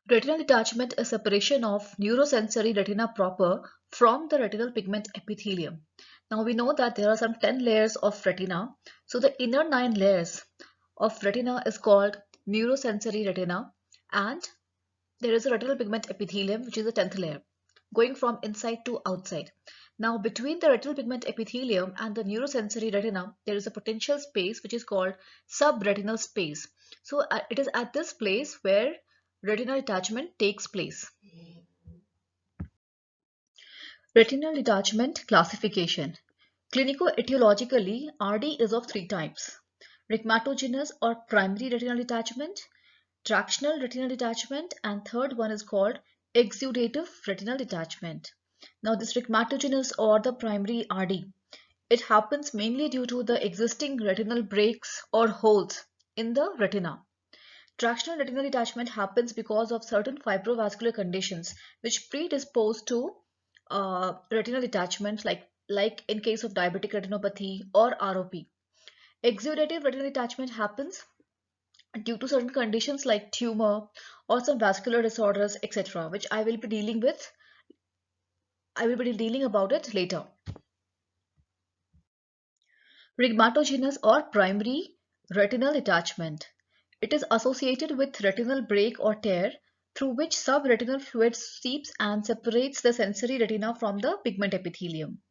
Retinal detachment is separation of neurosensory retina proper from the retinal pigment epithelium. Now we know that there are some 10 layers of retina. So the inner 9 layers of retina is called neurosensory retina, and there is a retinal pigment epithelium, which is the 10th layer, going from inside to outside. Now between the retinal pigment epithelium and the neurosensory retina, there is a potential space which is called subretinal space. So it is at this place where retinal detachment takes place. Retinal detachment classification. Clinico-etiologically, RD is of three types: rhegmatogenous or primary retinal detachment, tractional retinal detachment, and third one is called exudative retinal detachment. Now this rhegmatogenous or the primary RD, it happens mainly due to the existing retinal breaks or holes in the retina. Tractional retinal detachment happens because of certain fibrovascular conditions which predispose to retinal detachment, like in case of diabetic retinopathy or ROP. Exudative retinal detachment happens due to certain conditions like tumor or some vascular disorders, etc., which I will be dealing with. I will be dealing about it later. Rhegmatogenous or primary retinal detachment. It is associated with retinal break or tear through which subretinal fluid seeps and separates the sensory retina from the pigment epithelium.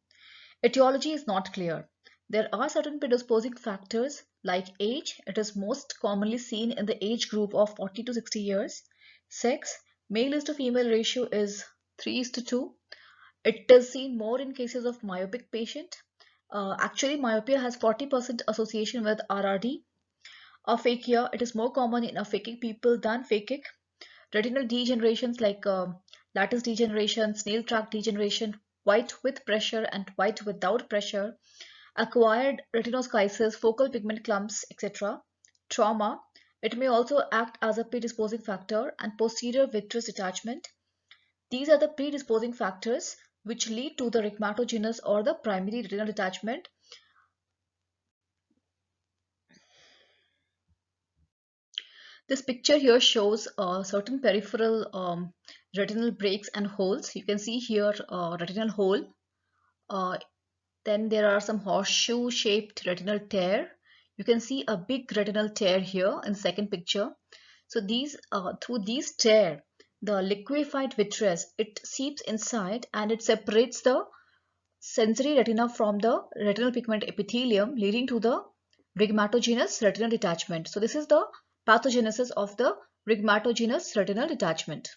Etiology is not clear. There are certain predisposing factors like age. It is most commonly seen in the age group of 40 to 60 years. Sex, male is to female ratio is 3 is to 2. It is seen more in cases of myopic patient. Actually, myopia has 40% association with RRD. Aphakia, it is more common in aphakic people than phakic. Retinal degenerations like lattice degeneration, snail tract degeneration, white with pressure and white without pressure, acquired retinoschisis, focal pigment clumps, etc. Trauma, it may also act as a predisposing factor, and posterior vitreous detachment. These are the predisposing factors which lead to the rhegmatogenous or the primary retinal detachment. This picture here shows certain peripheral retinal breaks and holes. You can see here retinal hole. Uh, then there are some horseshoe shaped retinal tear. You can see a big retinal tear here in second picture. So these through these tear, the liquefied vitreous, it seeps inside and it separates the sensory retina from the retinal pigment epithelium, leading to the rhegmatogenous retinal detachment. So this is the pathogenesis of the rhegmatogenous retinal detachment.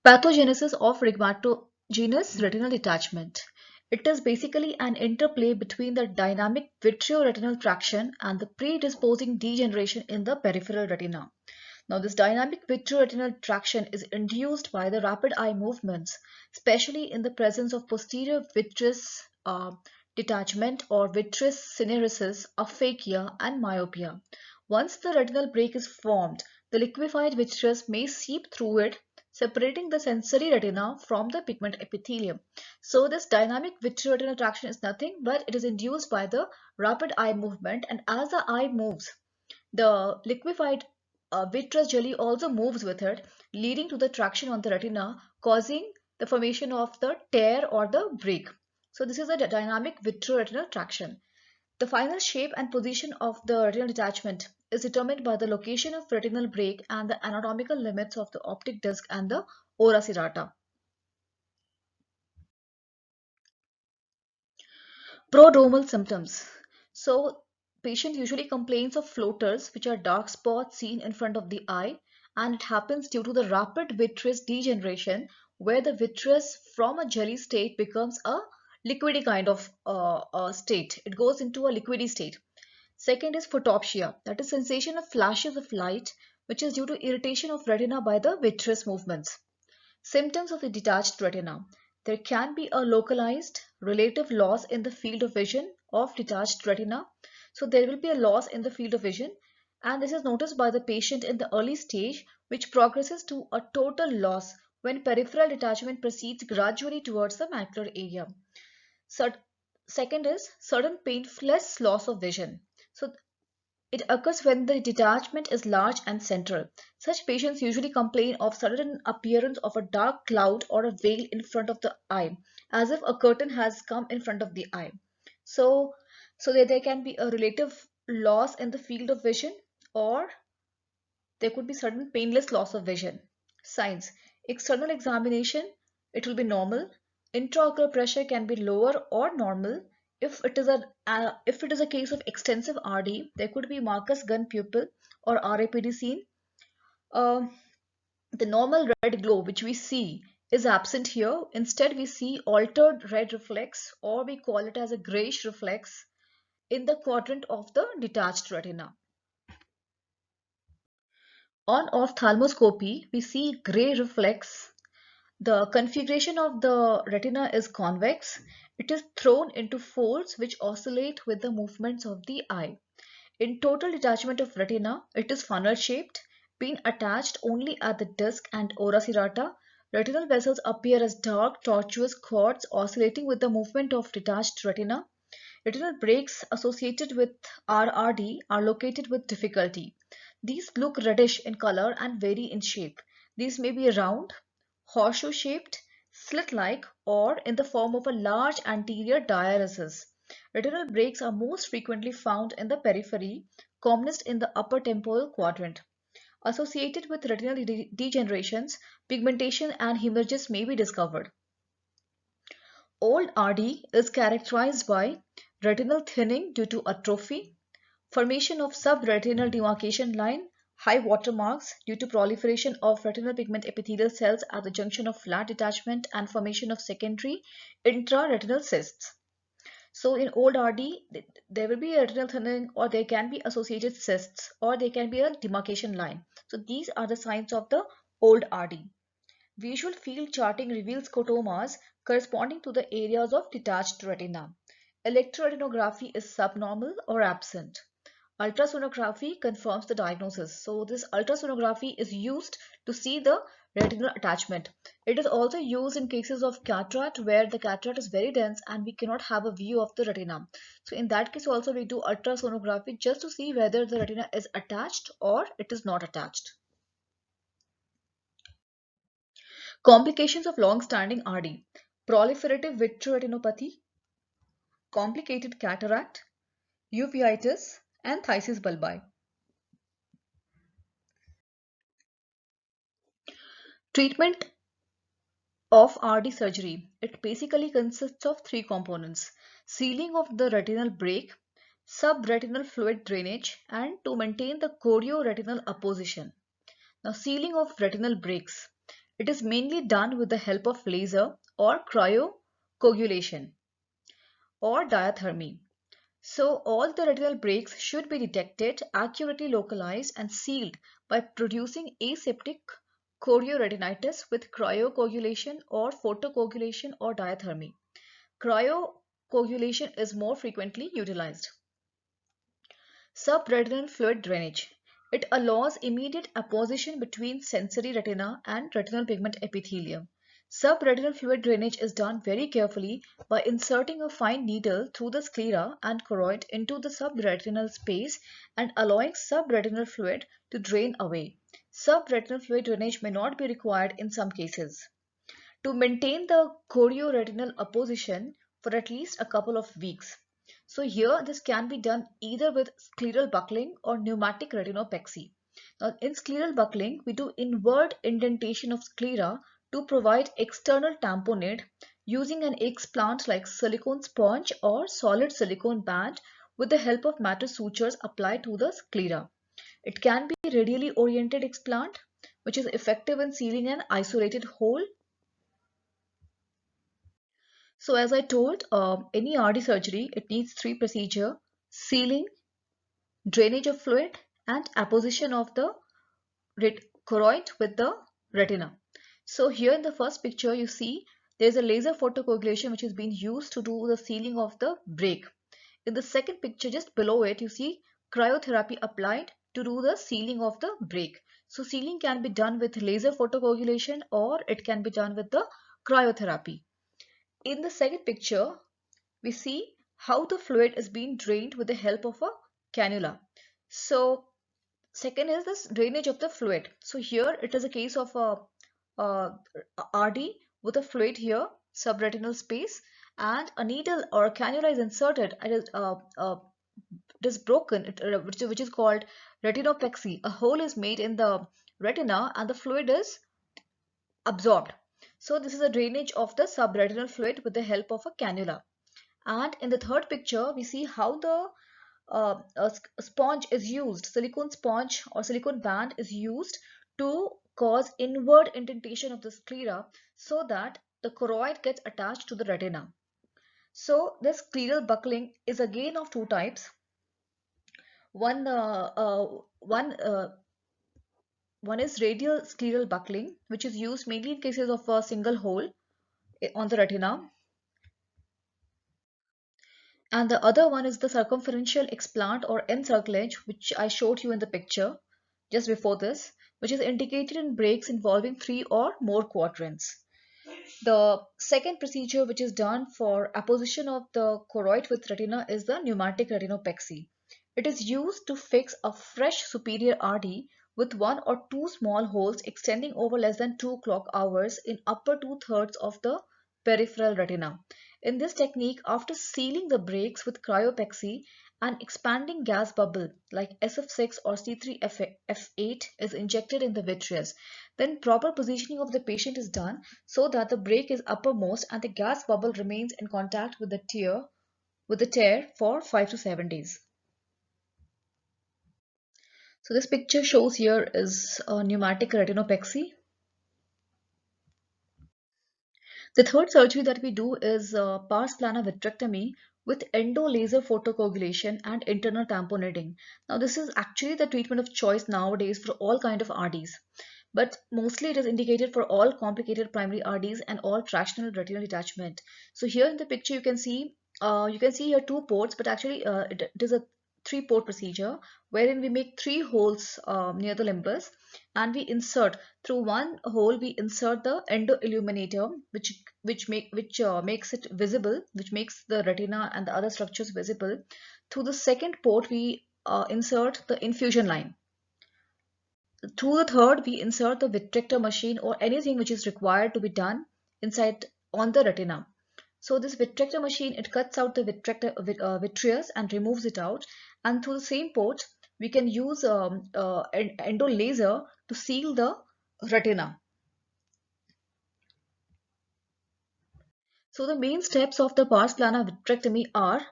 Pathogenesis of rhegmatogenous retinal detachment. It is basically an interplay between the dynamic vitreoretinal traction and the predisposing degeneration in the peripheral retina. Now, this dynamic vitreoretinal traction is induced by the rapid eye movements, especially in the presence of posterior vitreous detachment or vitreous syneresis, aphakia, and myopia. Once the retinal break is formed, the liquefied vitreous may seep through it, separating the sensory retina from the pigment epithelium. So this dynamic vitreoretinal traction is nothing but it is induced by the rapid eye movement, and as the eye moves, the liquefied vitreous jelly also moves with it, leading to the traction on the retina, causing the formation of the tear or the break. So this is a dynamic vitreoretinal traction. The final shape and position of the retinal detachment is determined by the location of retinal break and the anatomical limits of the optic disc and the ora serrata. Prodromal symptoms. So, patient usually complains of floaters, which are dark spots seen in front of the eye, and it happens due to the rapid vitreous degeneration, where the vitreous from a jelly state becomes a liquidy kind of state. It goes into a liquidy state. Second is photopsia, that is sensation of flashes of light, which is due to irritation of retina by the vitreous movements. Symptoms of the detached retina. There can be a localized relative loss in the field of vision of detached retina. So there will be a loss in the field of vision, and this is noticed by the patient in the early stage, which progresses to a total loss when peripheral detachment proceeds gradually towards the macular area. Second is sudden painless loss of vision. So It occurs when the detachment is large and central. Such patients usually complain of sudden appearance of a dark cloud or a veil in front of the eye, as if a curtain has come in front of the eye. So, so that there can be a relative loss in the field of vision, or there could be sudden painless loss of vision. Signs. External examination, it will be normal. Intraocular pressure can be lower or normal. If it is a case of extensive RD, there could be Marcus gun pupil or RAPD seen. Um, the normal red glow which we see is absent here. Instead, we see altered red reflex, or we call it as a grayish reflex in the quadrant of the detached retina. On ophthalmoscopy, we see gray reflex. The configuration of the retina is convex. It is thrown into folds which oscillate with the movements of the eye. In total detachment of retina, it is funnel shaped, being attached only at the disc and ora serrata. Retinal vessels appear as dark, tortuous cords oscillating with the movement of detached retina. Retinal breaks associated with RRD are located with difficulty. These look reddish in color and vary in shape. These may be round, horseshoe shaped, slit like, or in the form of a large anterior diaresis. Retinal breaks are most frequently found in the periphery, commonest in the upper temporal quadrant. Associated with retinal degenerations, pigmentation and hemorrhages may be discovered. Old RD is characterized by retinal thinning due to atrophy, formation of subretinal demarcation line, high watermarks due to proliferation of retinal pigment epithelial cells at the junction of flat detachment, and formation of secondary intraretinal cysts. So in old RD, there will be a retinal thinning, or there can be associated cysts, or there can be a demarcation line. So these are the signs of the old RD. Visual field charting reveals scotomas corresponding to the areas of detached retina. Electroretinography is subnormal or absent. Ultrasonography confirms the diagnosis. So this ultrasonography is used to see the retinal attachment. It is also used in cases of cataract where the cataract is very dense and we cannot have a view of the retina. So in that case also we do ultrasonography just to see whether the retina is attached or it is not attached. Complications of long-standing RD: proliferative vitreoretinopathy, complicated cataract, uveitis, and phthisis bulbi. Treatment of RD surgery. It basically consists of three components: sealing of the retinal break, subretinal fluid drainage, and to maintain the chorioretinal apposition. Now, sealing of retinal breaks. It is mainly done with the help of laser or cryocoagulation or diathermy. So all the retinal breaks should be detected, accurately localized, and sealed by producing aseptic chorioretinitis with cryocoagulation or photocoagulation or diathermy. Cryocoagulation is more frequently utilized. Subretinal fluid drainage. It allows immediate apposition between sensory retina and retinal pigment epithelium. Subretinal fluid drainage is done very carefully by inserting a fine needle through the sclera and choroid into the subretinal space and allowing subretinal fluid to drain away. Subretinal fluid drainage may not be required in some cases. To maintain the chorioretinal apposition for at least a couple of weeks. So here this can be done either with scleral buckling or pneumatic retinopexy. Now in scleral buckling, we do inward indentation of sclera to provide external tamponade using an explant like silicone sponge or solid silicone band with the help of matrix sutures applied to the sclera. It can be radially oriented explant which is effective in sealing an isolated hole. So as I told, any RD surgery, it needs three procedures: sealing, drainage of fluid, and apposition of the choroid with the retina. So here in the first picture, you see there's a laser photocoagulation which is being used to do the sealing of the break. In the second picture, just below it, you see cryotherapy applied to do the sealing of the break. So sealing can be done with laser photocoagulation or it can be done with the cryotherapy. In the second picture, we see how the fluid is being drained with the help of a cannula. So second is this drainage of the fluid. So here it is a case of a RD with a fluid here, subretinal space, and a needle or a cannula is inserted. It is broken, which is called retinopexy. A hole is made in the retina and the fluid is absorbed. So this is a drainage of the subretinal fluid with the help of a cannula. And in the third picture, we see how the a sponge is used, silicone sponge or silicone band is used to cause inward indentation of the sclera so that the choroid gets attached to the retina. So this scleral buckling is again of two types. One, uh, uh, one, uh, One is radial scleral buckling, which is used mainly in cases of a single hole on the retina, and the other one is the circumferential explant or encirclage, which I showed you in the picture just before this, which is indicated in breaks involving 3 or more quadrants. The second procedure which is done for apposition of the choroid with retina is the pneumatic retinopexy. It is used to fix a fresh superior RD with one or two small holes extending over less than 2 clock hours in upper two-thirds of the peripheral retina. In this technique, after sealing the breaks with cryopexy, an expanding gas bubble like SF6 or C3F8 is injected in the vitreous. Then proper positioning of the patient is done so that the break is uppermost and the gas bubble remains in contact with the tear for 5 to 7 days. So this picture shows here is a pneumatic retinopexy. The third surgery that we do is pars plana vitrectomy with endolaser photocoagulation and internal tamponading. Now this is actually the treatment of choice nowadays for all kind of RDs, but mostly it is indicated for all complicated primary RDs and all tractional retinal detachment. So here in the picture you can see here two ports, but actually it is a three-port procedure wherein we make three holes near the limbus, and we insert through one hole we insert the endoilluminator, which makes it visible, which makes the retina and the other structures visible. Through the second port we insert the infusion line. Through the third we insert the vitrector machine or anything which is required to be done inside on the retina. So this vitrector machine, it cuts out the vitreous and removes it out, and through the same port we can use an endo laser to seal the retina. So the main steps of the pars plana vitrectomy are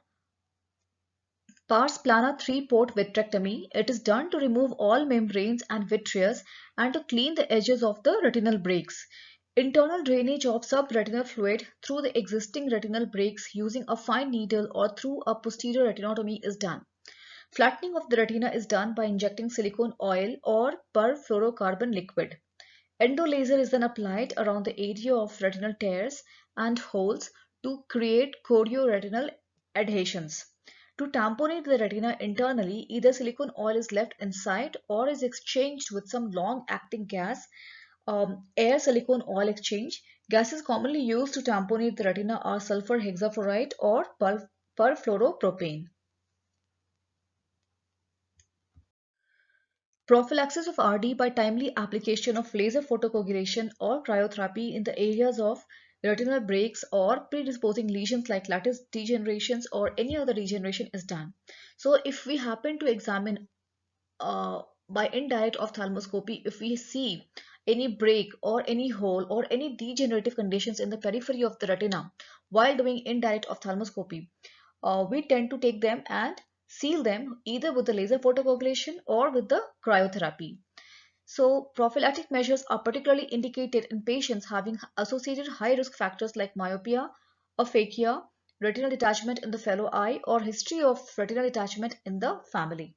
pars plana three-port vitrectomy. It is done to remove all membranes and vitreous and to clean the edges of the retinal breaks. Internal drainage of subretinal fluid through the existing retinal breaks using a fine needle or through a posterior retinotomy is done. Flattening of the retina is done by injecting silicone oil or perfluorocarbon liquid. Endolaser is then applied around the area of retinal tears and holes to create chorioretinal adhesions. To tamponade the retina internally, either silicone oil is left inside or is exchanged with some long-acting gas, air silicone oil exchange. Gases commonly used to tamponade the retina are sulfur hexafluoride or perfluoropropane. Prophylaxis of RD by timely application of laser photocoagulation or cryotherapy in the areas of retinal breaks or predisposing lesions like lattice degenerations or any other degeneration is done. So if we happen to examine by indirect ophthalmoscopy, if we see any break or any hole or any degenerative conditions in the periphery of the retina while doing indirect ophthalmoscopy, we tend to take them and seal them either with the laser photocoagulation or with the cryotherapy. So prophylactic measures are particularly indicated in patients having associated high risk factors like myopia, aphakia, retinal detachment in the fellow eye, or history of retinal detachment in the family.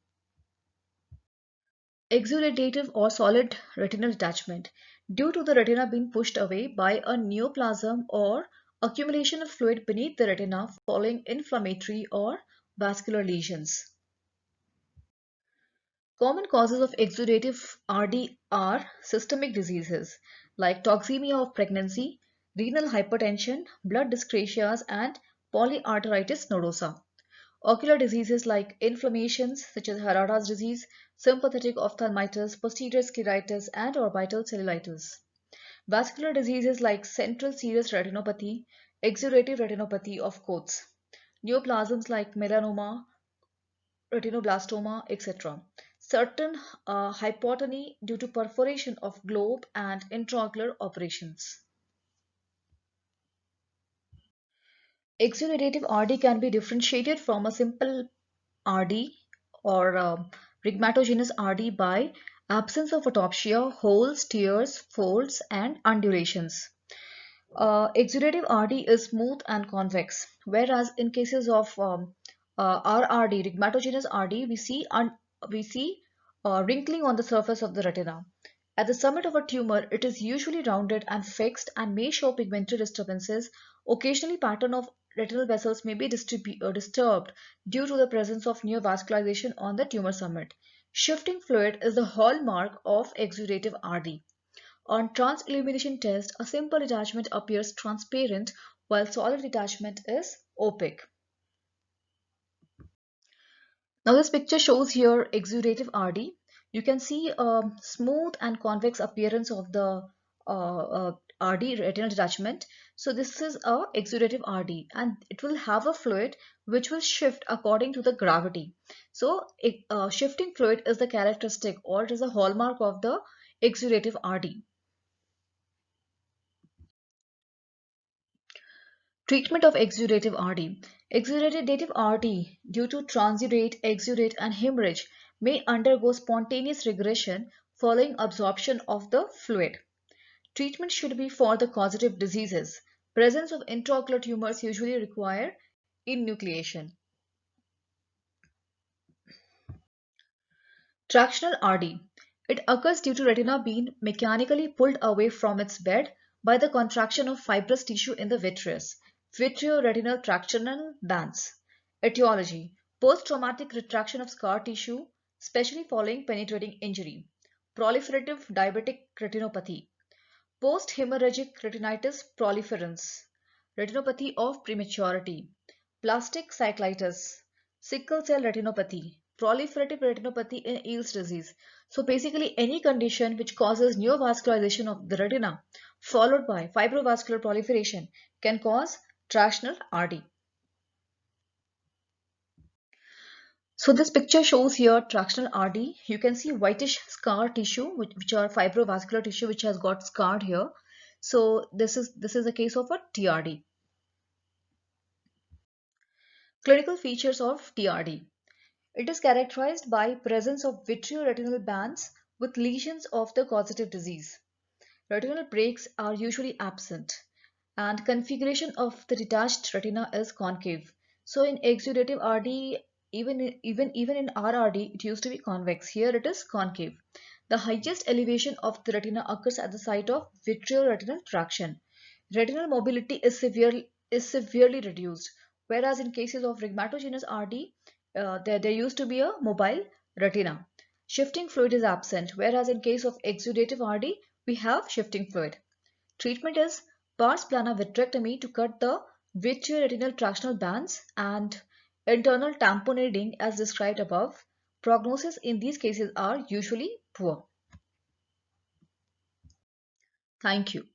Exudative or solid retinal detachment due to the retina being pushed away by a neoplasm or accumulation of fluid beneath the retina following inflammatory or vascular lesions. Common causes of exudative RD are systemic diseases like toxemia of pregnancy, renal hypertension, blood dyscrasias, and polyarteritis nodosa. Ocular diseases like inflammations such as Harada's disease, sympathetic ophthalmitis, posterior scleritis, and orbital cellulitis. Vascular diseases like central serous retinopathy, exudative retinopathy of Coats, neoplasms like melanoma, retinoblastoma, etc. Certain hypotony due to perforation of globe and intraocular operations. Exudative RD can be differentiated from a simple RD or rhegmatogenous RD by absence of autopsia, holes, tears, folds, and undulations. Exudative RD is smooth and convex, whereas in cases of RRD, rhegmatogenous RD, we see wrinkling on the surface of the retina. At the summit of a tumor, it is usually rounded and fixed and may show pigmented disturbances. Occasionally, pattern of retinal vessels may be disturbed due to the presence of neovascularization on the tumor summit. Shifting fluid is the hallmark of exudative RD. On transillumination test, a simple detachment appears transparent while solid detachment is opaque. Now this picture shows here exudative RD. You can see a smooth and convex appearance of the RD, retinal detachment. So this is a exudative RD and it will have a fluid which will shift according to the gravity. So shifting fluid is the characteristic or it is a hallmark of the exudative RD. Treatment of exudative RD. Exudative RD due to transudate, exudate and hemorrhage may undergo spontaneous regression following absorption of the fluid. Treatment should be for the causative diseases. Presence of intraocular tumors usually require enucleation. Tractional RD. It occurs due to retina being mechanically pulled away from its bed by the contraction of fibrous tissue in the vitreous. Vitreoretinal tractional bands. Etiology. Post-traumatic retraction of scar tissue, especially following penetrating injury. Proliferative diabetic retinopathy. Post-hemorrhagic retinitis proliferans. Retinopathy of prematurity. Plastic cyclitis. Sickle cell retinopathy. Proliferative retinopathy in Eales disease. So basically any condition which causes neovascularization of the retina followed by fibrovascular proliferation can cause tractional RD. So this picture shows here tractional RD. You can see whitish scar tissue which are fibrovascular tissue which has got scarred here. So this is a case of a TRD. Clinical features of TRD. It is characterized by presence of vitreoretinal bands with lesions of the causative disease. Retinal breaks are usually absent and configuration of the detached retina is concave. So in exudative RD, even in RRD, it used to be convex. Here it is concave. The highest elevation of the retina occurs at the site of vitreoretinal traction. Retinal mobility is severely reduced, whereas in cases of rhegmatogenous RD, there used to be a mobile retina. Shifting fluid is absent, whereas in case of exudative RD, we have shifting fluid. Treatment is pars plana vitrectomy to cut the vitreoretinal tractional bands and internal tamponading as described above. Prognosis in these cases are usually poor. Thank you.